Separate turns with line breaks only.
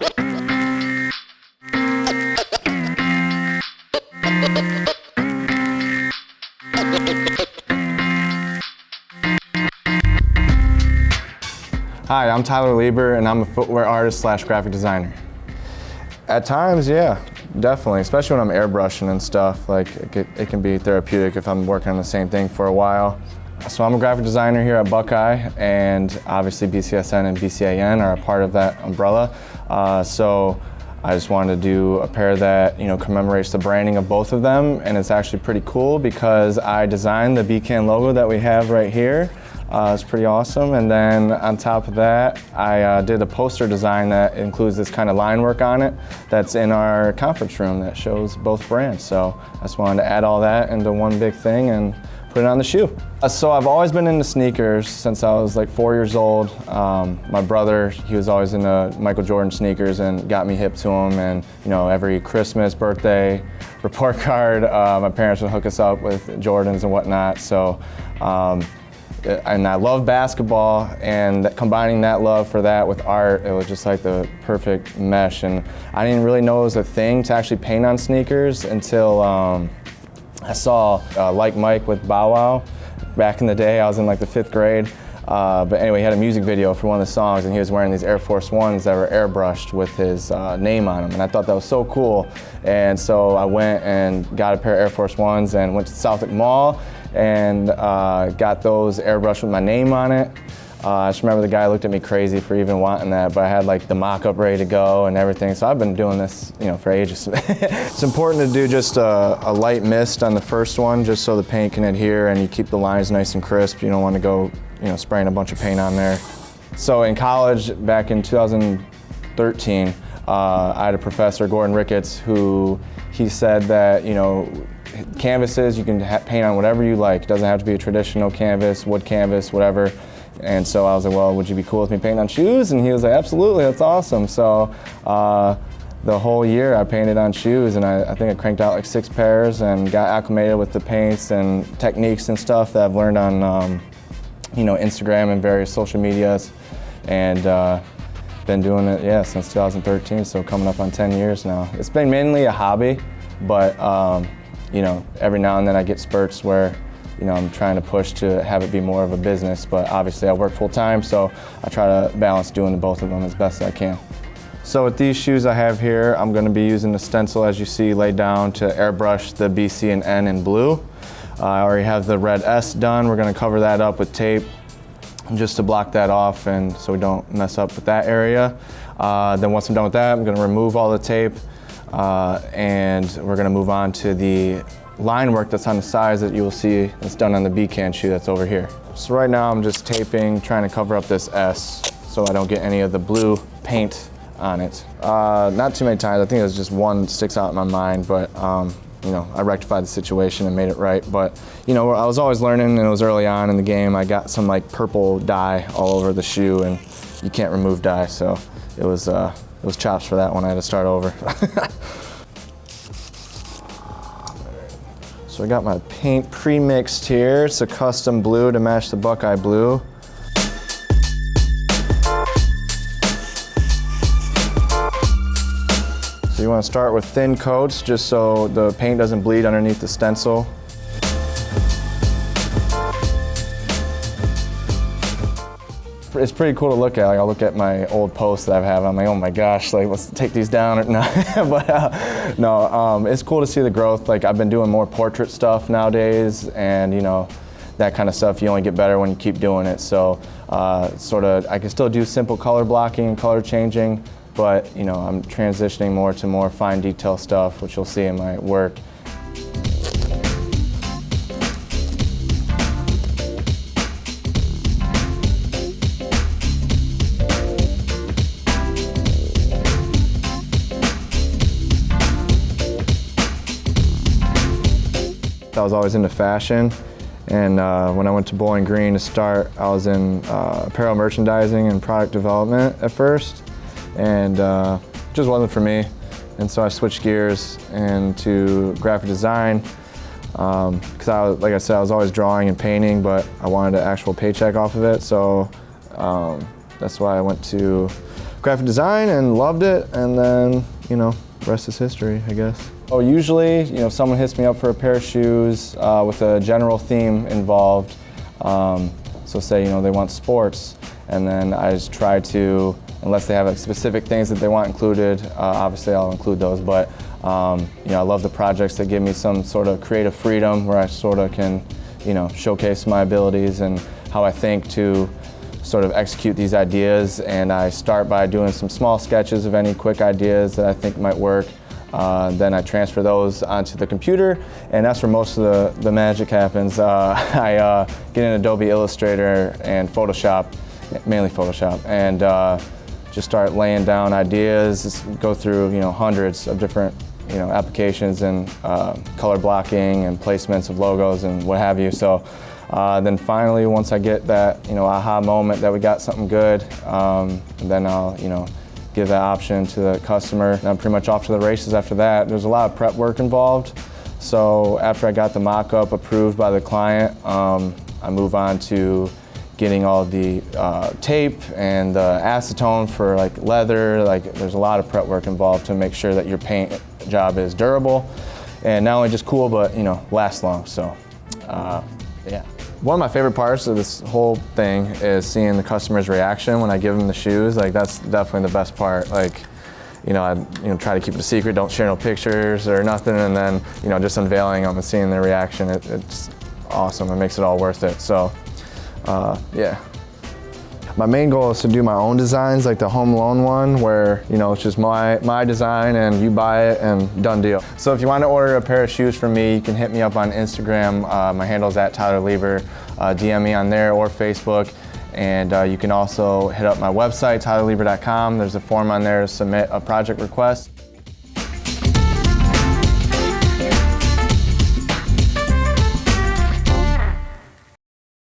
Hi, I'm Tyler Liber, and I'm a footwear artist / graphic designer. At times, yeah, definitely, especially when I'm airbrushing and stuff. Like, it can be therapeutic if I'm working on the same thing for a while. So I'm a graphic designer here at Buckeye, and obviously BCSN and BCAN are a part of that umbrella. So I just wanted to do a pair that, commemorates the branding of both of them, and it's actually pretty cool because I designed the BCAN logo that we have right here. It's pretty awesome, and then on top of that, I did a poster design that includes this kind of line work on it that's in our conference room that shows both brands. So I just wanted to add all that into one big thing and put it on the shoe. So I've always been into sneakers since I was like 4 years old. My brother, he was always into Michael Jordan sneakers and got me hip to them, and every Christmas, birthday, report card, my parents would hook us up with Jordans and whatnot. So. And I love basketball, and combining that love for that with art, it was just like the perfect mesh. And I didn't really know it was a thing to actually paint on sneakers until I saw Like Mike with Bow Wow. Back in the day, I was in like the 5th grade. But anyway, he had a music video for one of the songs, and he was wearing these Air Force Ones that were airbrushed with his name on them, and I thought that was so cool. And so I went and got a pair of Air Force Ones and went to Southwick Mall and got those airbrushed with my name on it. I just remember the guy looked at me crazy for even wanting that, but I had like the mock-up ready to go and everything, so I've been doing this for ages. It's important to do just a light mist on the first one, just so the paint can adhere and you keep the lines nice and crisp. You don't want to go spraying a bunch of paint on there. So in college, back in 2013, I had a professor, Gordon Ricketts, who he said that canvases, you can paint on whatever you like. It doesn't have to be a traditional canvas, wood canvas, whatever. And so I was like, well, would you be cool with me painting on shoes? And he was like, absolutely, that's awesome. So the whole year I painted on shoes, and I think I cranked out like 6 pairs and got acclimated with the paints and techniques and stuff that I've learned on Instagram and various social medias, and been doing it, since 2013, so coming up on 10 years now. It's been mainly a hobby, but every now and then I get spurts where I'm trying to push to have it be more of a business, but obviously I work full time, so I try to balance doing both of them as best as I can. So with these shoes I have here, I'm going to be using the stencil, as you see, laid down to airbrush the B, C, and N in blue. I already have the red S done. We're going to cover that up with tape just to block that off, and so we don't mess up with that area. Then once I'm done with that, I'm going to remove all the tape, and we're going to move on to the line work that's on the sides that you will see that's done on the BCAN shoe that's over here. So right now I'm just taping, trying to cover up this S so I don't get any of the blue paint on it. Not too many times. I think there's just one sticks out in my mind, but I rectified the situation and made it right. But I was always learning, and it was early on in the game. I got some like purple dye all over the shoe, and you can't remove dye, so it was chops for that one. I had to start over. So I got my paint pre-mixed here. It's a custom blue to match the Buckeye blue. So you want to start with thin coats just so the paint doesn't bleed underneath the stencil. It's pretty cool to look at. Like, I'll look at my old posts that I've had. I'm like, oh my gosh, like, let's take these down. No, but no, it's cool to see the growth. Like, I've been doing more portrait stuff nowadays, and that kind of stuff, you only get better when you keep doing it. So I can still do simple color blocking and color changing, but I'm transitioning more to more fine detail stuff, which you'll see in my work. I was always into fashion, and when I went to Bowling Green to start, I was in apparel merchandising and product development at first, and it just wasn't for me. And so I switched gears into graphic design because like I said, I was always drawing and painting, but I wanted an actual paycheck off of it. So that's why I went to graphic design and loved it, and then, you know, rest is history, I guess. Oh, usually, you know, someone hits me up for a pair of shoes with a general theme involved. So say, you know, they want sports, and then I just try to, unless they have like, specific things that they want included, obviously I'll include those, but you know, I love the projects that give me some sort of creative freedom where I sort of can, you know, showcase my abilities and how I think to sort of execute these ideas. And I start by doing some small sketches of any quick ideas that I think might work. Then I transfer those onto the computer, and that's where most of the magic happens. I get in Adobe Illustrator and Photoshop, mainly Photoshop, and just start laying down ideas, just go through, you know, hundreds of different, you know, applications and color blocking and placements of logos and what have you. So then finally, once I get that, you know, aha moment that we got something good, then I'll, you know, give that option to the customer. And I'm pretty much off to the races after that. There's a lot of prep work involved. So after I got the mock-up approved by the client, I move on to getting all the tape and the acetone for like leather. Like, there's a lot of prep work involved to make sure that your paint job is durable and not only just cool, but, you know, lasts long. So yeah. One of my favorite parts of this whole thing is seeing the customer's reaction when I give them the shoes. Like, that's definitely the best part. Like, you know, I try to keep it a secret, don't share no pictures or nothing, and then, you know, just unveiling them and seeing their reaction, it's awesome. It makes it all worth it. So, yeah. My main goal is to do my own designs, like the Home Alone one, where, you know, it's just my design and you buy it and done deal. So if you want to order a pair of shoes from me, you can hit me up on Instagram. My handle is @TylerLiber. DM me on there or Facebook. And you can also hit up my website, tylerliber.com. There's a form on there to submit a project request.